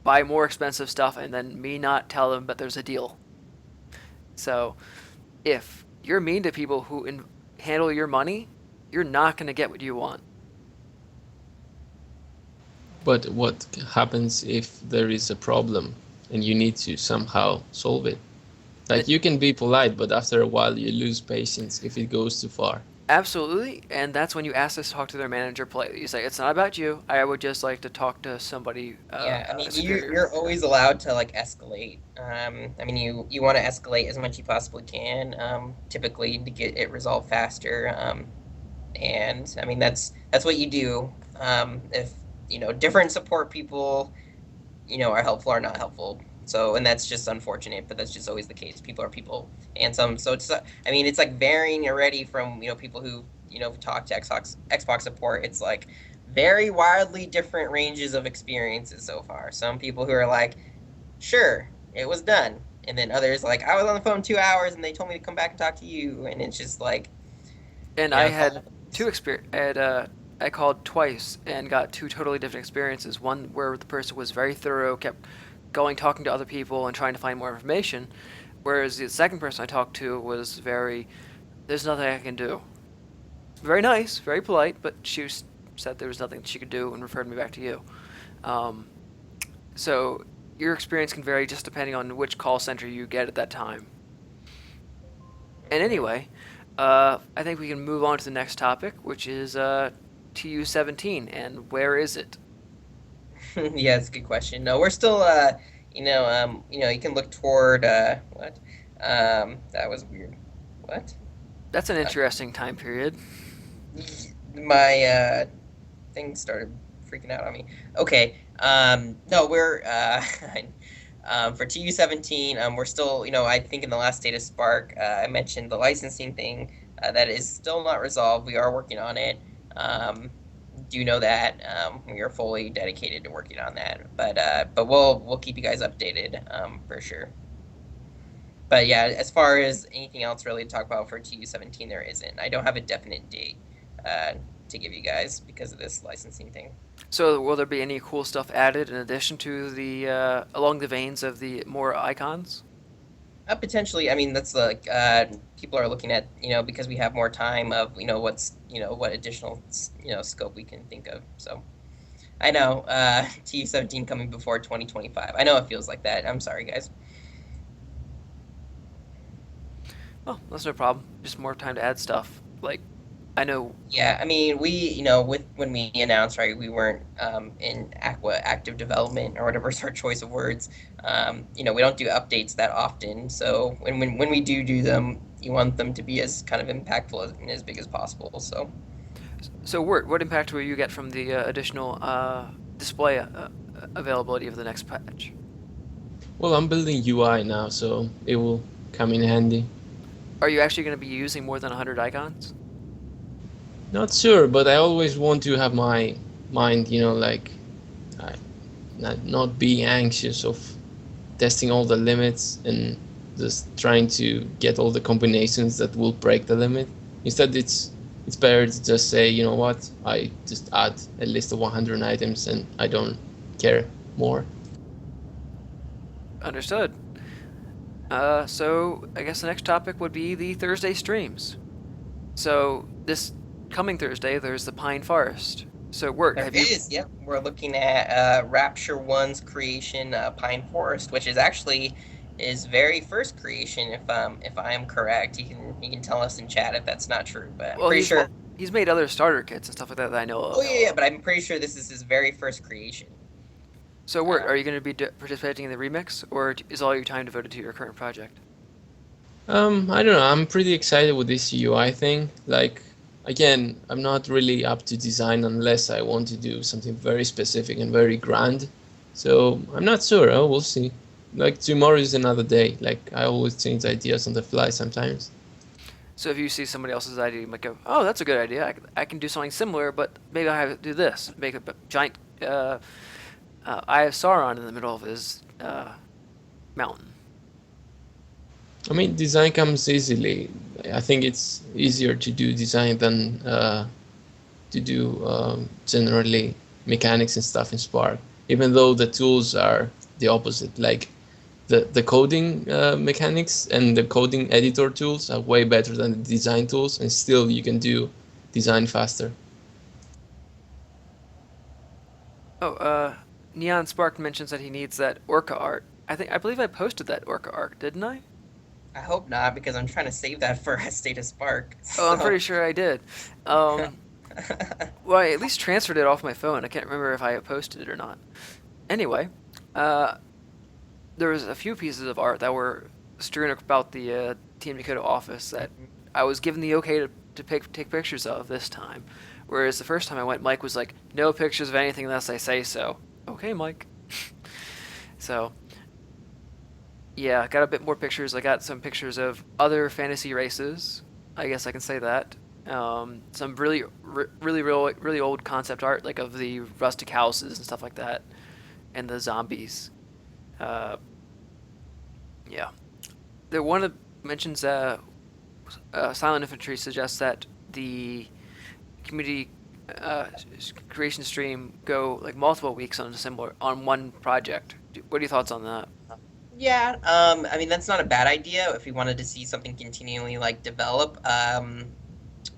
buy more expensive stuff and then me not tell them, but there's a deal. So if you're mean to people who handle your money, you're not going to get what you want. But what happens if there is a problem and you need to somehow solve it? Like, you can be polite, but after a while you lose patience if it goes too far. Absolutely, and that's when you ask us to talk to their manager politely. You say, "It's not about you. I would just like to talk to somebody, yeah, I a mean, you're superior." you're always allowed to like escalate. I mean, you want to escalate as much as you possibly can, typically to get it resolved faster. And I mean that's what you do. If different support people are helpful or not helpful. So, and that's just unfortunate, but that's just always the case. People are people, and some. So I mean, it's like varying already from people who talk to Xbox support. It's like very wildly different ranges of experiences so far. Some people who are like, sure, it was done, and then others like, I was on the phone 2 hours and they told me to come back and talk to you, and it's just like And I it's all had over the two place. experience. I called twice and got two totally different experiences. One where the person was very thorough, kept going, talking to other people, and trying to find more information. Whereas the second person I talked to was very, "There's nothing I can do." Very nice, very polite, but said there was nothing she could do and referred me back to you. Um, so your experience can vary just depending on which call center you get at that time. And Hmm. anyway, I think we can move on to the next topic, which is TU-17 and where is it? Yeah, it's a good question. No, we're still you can look toward what? That was weird. What? That's an Uh, interesting time period. my thing started freaking out on me. Okay. No, we're for TU-17. We're still, I think in the last state of Spark, I mentioned the licensing thing that is still not resolved. We are working on it. Do know that we are fully dedicated to working on that. But we'll keep you guys updated for sure. But yeah, as far as anything else really to talk about for TU-17, there isn't. I don't have a definite date uh, to give you guys because of this licensing thing. So will there be any cool stuff added in addition to the along the veins of the more icons? Potentially, I mean that's like people are looking at because we have more time of what additional scope we can think of. So I know TU-17 coming before 2025. I know it feels like that. I'm sorry, guys. Oh, that's no problem. Just more time to add stuff. Like, I know. Yeah, I mean, we, with when we announced, right, we weren't in active development or whatever's our choice of words. We don't do updates that often, so when we do them, you want them to be as kind of impactful and as big as possible. So So, what impact will you get from the additional display availability of the next patch? Well, I'm building UI now, so it will come in handy. Are you actually going to be using more than 100 icons? Not sure, but I always want to have my mind, like I, not be anxious of testing all the limits and just trying to get all the combinations that will break the limit. Instead, it's better to just say, you know what, I just add a list of 100 items and I don't care more. Understood. So, I guess the next topic would be the Thursday streams. So, this coming Thursday, there's the Pine Forest. So, there have you? is, yep, we're looking at Rapture One's creation, Pine Forest, which is actually his very first creation, if I am correct. He can tell us in chat if that's not true, but I'm Well, pretty sure. he's made other starter kits and stuff like that I know Oh of. yeah, but I'm pretty sure this is his very first creation. So, Uh, are you going to be participating in the remix, or is all your time devoted to your current project? I don't know. I'm pretty excited with this UI thing. Like, again, I'm not really up to design unless I want to do something very specific and very grand. So I'm not sure. Oh, we'll see. Like, tomorrow is another day. Like, I always change ideas on the fly sometimes. So if you see somebody else's idea, you might go, "Oh, that's a good idea. I can do something similar, but maybe I have to do this. Make a giant Eye of Sauron in the middle of his mountain." I mean, design comes easily. I think it's easier to do design than to do generally mechanics and stuff in Spark, even though the tools are the opposite. Like the coding mechanics and the coding editor tools are way better than the design tools, and still you can do design faster. Oh, Neon Spark mentions that he needs that Orca art. I believe I posted that Orca art, didn't I? I hope not, because I'm trying to save that for a State of Spark. Oh, I'm So. pretty sure I did. Well, I at least transferred it off my phone. I can't remember if I posted it or not. Anyway, uh, there was a few pieces of art that were strewn about the Team Dakota office that I was given the okay to take pictures of this time. Whereas the first time I went, Mike was like, "No pictures of anything unless I say so." Okay, Mike. So, yeah, I got a bit more pictures. I got some pictures of other fantasy races. I guess I can say that. Some really old concept art, like of the rustic houses and stuff like that, and the zombies. Uh, yeah. The one that mentions silent infantry suggests that the community creation stream go like multiple weeks on a similar on one project. What are your thoughts on that? Yeah, I mean that's not a bad idea if we wanted to see something continually like develop.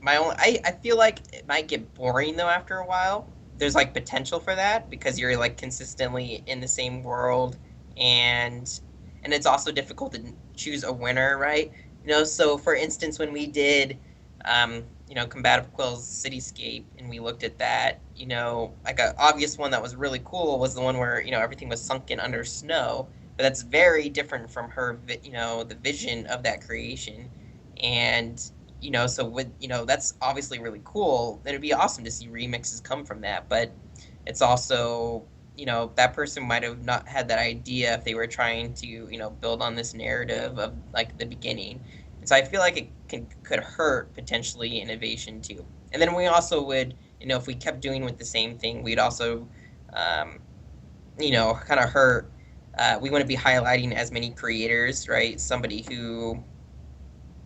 I feel like it might get boring though after a while. There's like potential for that because you're like consistently in the same world, and it's also difficult to choose a winner, right? So for instance, when we did, Combative Quill's Cityscape, and we looked at that, like a obvious one that was really cool was the one where everything was sunken under snow, but that's very different from her, the vision of that creation, and so with that's obviously really cool. It'd be awesome to see remixes come from that, but it's also that person might have not had that idea if they were trying to build on this narrative of like the beginning. And so I feel like it could hurt potentially innovation too. And then we also would if we kept doing with the same thing, we'd also um, kind of hurt. We want to be highlighting as many creators, right? Somebody who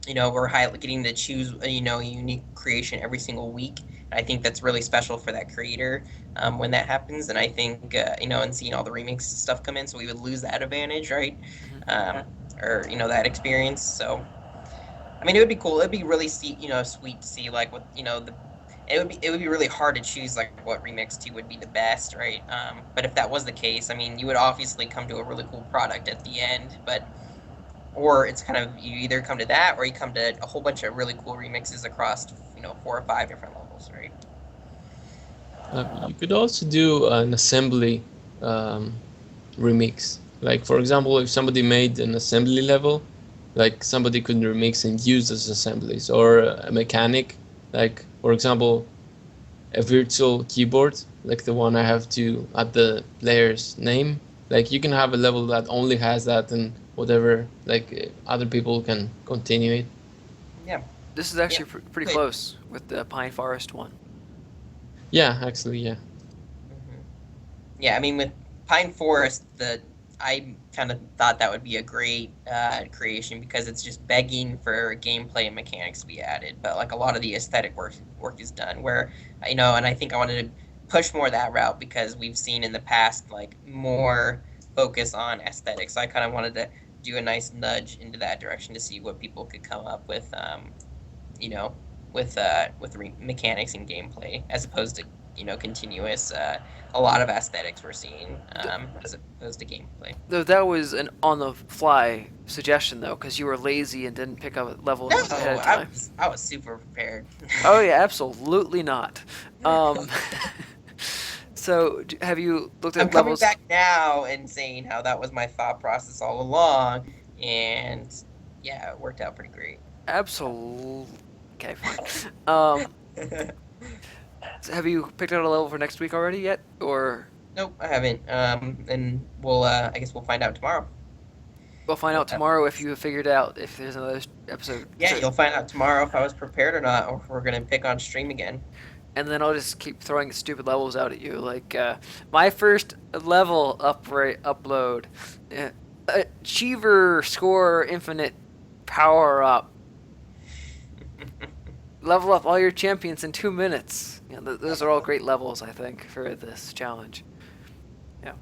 we're getting to choose a unique creation every single week. I think that's really special for that creator when that happens. And I think and seeing all the remix stuff come in, so we would lose that advantage, right? Mm-hmm. Or that experience. So I mean, it would be cool. It'd be really sweet to see like what it would be really hard to choose like what remix to would be the best, right? But if that was the case, I mean, you would obviously come to a really cool product at the end. But or it's kind of you either come to that or you come to a whole bunch of really cool remixes across 4 or 5 different levels, right? You could also do an assembly um, remix. Like for example, if somebody made an assembly level, like somebody could remix and use those assemblies, or a mechanic, like for example, a virtual keyboard, like the one I have to add the player's name. Like you can have a level that only has that, and whatever, like other people can continue it. Yeah. This is actually Yeah. pretty close with the Pine Forest one. Yeah, actually, yeah. Hmm. Yeah, I mean, with Pine Forest, I kind of thought that would be a great creation because it's just begging for gameplay and mechanics to be added. But like a lot of the aesthetic work is done. Where and I think I wanted to push more that route because we've seen in the past like more focus on aesthetics. So I kind of wanted to do a nice nudge into that direction to see what people could come up with, you know, with mechanics and gameplay as opposed to continuous. A lot of aesthetics we're seeing as opposed to gameplay. Though that was an on-the-fly suggestion, though, because you were lazy and didn't pick up a level No, ahead of time. I was super prepared. Oh yeah, absolutely not. Um, so have you looked I'm at coming levels? back now and saying how that was my thought process all along, and yeah, it worked out pretty great. Absolutely. Okay, fine. So have you picked out a level for next week already yet, or Nope, I haven't. And I guess we'll find out tomorrow. we'll find out What that tomorrow if is. you figured out if there's another episode? Yeah, So, you'll find out tomorrow if I was prepared or not, or if we're gonna pick on stream again. and then I'll just keep throwing stupid levels out at you, like my first level upload, uh, Achiever score infinite power up. Level up all your champions in 2 minutes. Those are all great levels, I think, for this challenge. Yeah.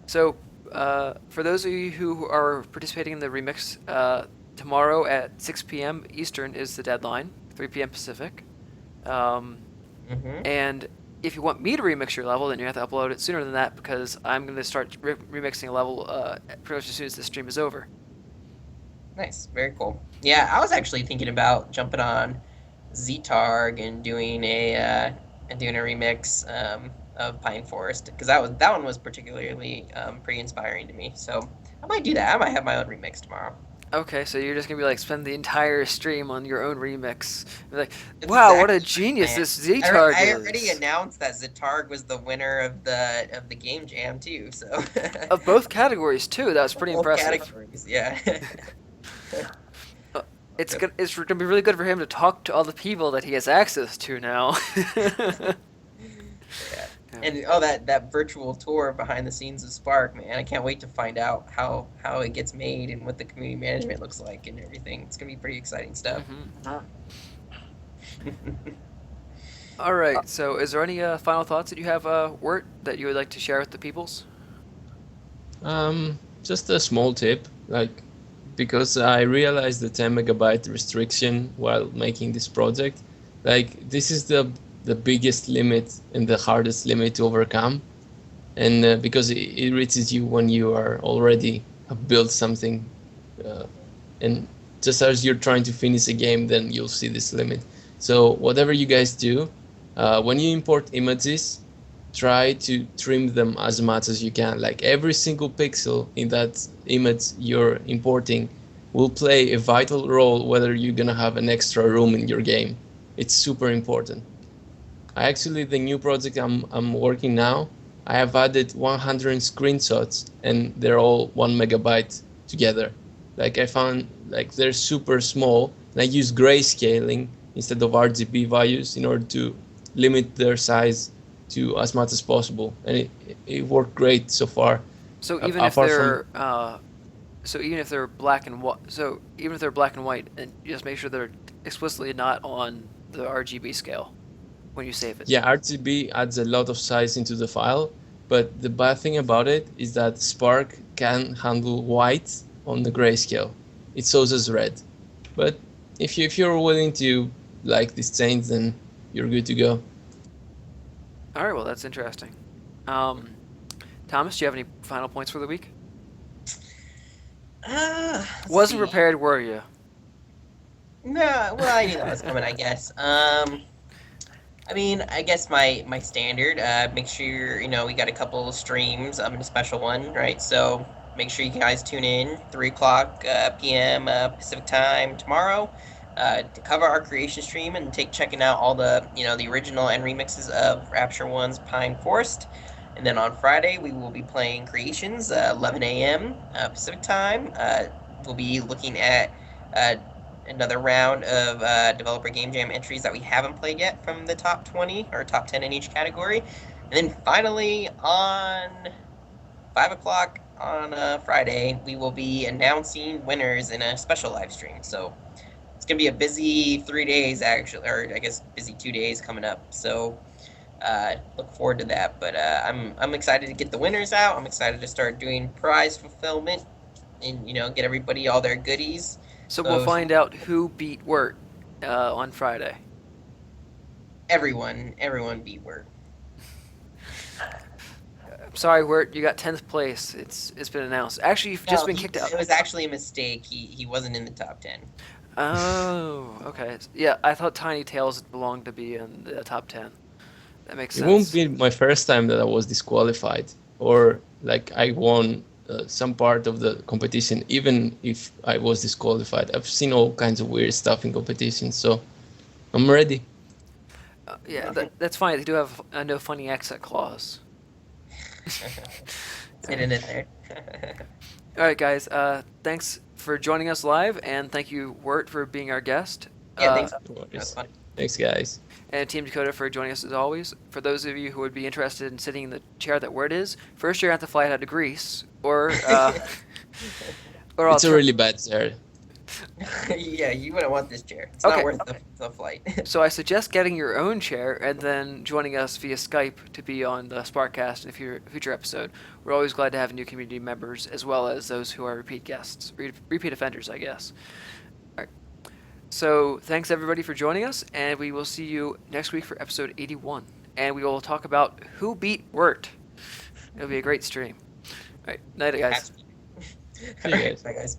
So, for those of you who are participating in the remix, tomorrow at 6 p.m. Eastern is the deadline, 3 p.m. Pacific. Mm-hmm. And if you want me to remix your level, then you have to upload it sooner than that because I'm going to start remixing a level pretty much as soon as the stream is over. Nice, very cool. Yeah, I was actually thinking about jumping on Ztarg and doing a remix of Pine Forest because that one was particularly pretty inspiring to me. So I might do that. I might have my own remix tomorrow. Okay, so you're just gonna be like spend the entire stream on your own remix. Be like, It's wow, what a exactly genius plan. this Z-Targ I already is. announced that Ztarg was the winner of the game jam too. So Of both categories too. That was pretty both impressive. categories, yeah. It's gonna be really good for him to talk to all the people that he has access to now. Yeah. And oh, that virtual tour behind the scenes of Spark, man! I can't wait to find out how it gets made and what the community management looks like and everything. It's gonna be pretty exciting stuff. Mhm. All right. So, is there any final thoughts that you have, Wirt, that you would like to share with the peoples? Just a small tip, like because I realized the 10 megabyte restriction while making this project. Like this is the biggest limit and the hardest limit to overcome, and because it reaches you when you are already have built something, and just as you're trying to finish a game, then you'll see this limit. So whatever you guys do, when you import images, try to trim them as much as you can. Like every single pixel in that image you're importing will play a vital role whether you're gonna have an extra room in your game. It's super important. The new project I'm working now, I have added 100 screenshots and they're all 1 megabyte together. Like I found like they're super small and I use grayscaling instead of RGB values in order to limit their size to as much as possible, and it worked great so far. So A- even if apart from they're black and white, so even if they're black and white, and you just make sure they're explicitly not on the RGB scale when you save it. Yeah, RGB adds a lot of size into the file, but the bad thing about it is that Spark can handle white on the grayscale. It shows as red, but if you're willing to like this change, then you're good to go. All right. Well, that's interesting. Thomas, do you have any final points for the week? Let's Wasn't see. prepared, were you? No, well, I knew that was coming, I guess. I mean, I guess my standard. Make sure we got a couple of streams. I'm a special one, right? So make sure you guys tune in 3 o'clock p.m. Pacific time tomorrow to cover our creation stream and take checking out all the the original and remixes of Rapture One's Pine Forest. And then on Friday we will be playing Creations 11 a.m. Pacific time. We'll be looking at uh, another round of developer game jam entries that we haven't played yet from the top 20 or top 10 in each category. And then finally on 5 o'clock on Friday, we will be announcing winners in a special live stream. So it's going to be a busy 3 days, actually, or I guess busy 2 days coming up. So look forward to that. But I'm excited to get the winners out. I'm excited to start doing prize fulfillment and get everybody all their goodies. So we'll find out who beat Wert on Friday. Everyone beat Wert. Sorry, Wert, you got 10th place. It's been announced. Actually, you've just been kicked out. It was actually a mistake. He wasn't in the top 10. Oh, okay. Yeah, I thought Tiny Tails belonged to be in the top 10. That makes sense. It won't be my first time that I was disqualified or like I won some part of the competition, even if I was disqualified. I've seen all kinds of weird stuff in competitions, so I'm ready. Yeah, that's fine. They do have a no funny exit clause. Hidden in there. All right, guys. Thanks for joining us live, and thank you, Wert, for being our guest. Yeah, thanks. No worries. That was fun. Thanks, guys. And Team Dakota for joining us as always. For those of you who would be interested in sitting in the chair that Wert is, first you're going to have to fly out to Greece, or It's a really bad chair. Yeah, you wouldn't want this chair. It's Okay. not worth the flight. So I suggest getting your own chair and then joining us via Skype to be on the SparkCast in a future episode. We're always glad to have new community members as well as those who are repeat guests, repeat offenders, I guess. All right. So thanks everybody for joining us, and we will see you next week for episode 81. And we will talk about who beat Wert. It'll be a great stream. All right, night, guys. See you guys. Bye, guys.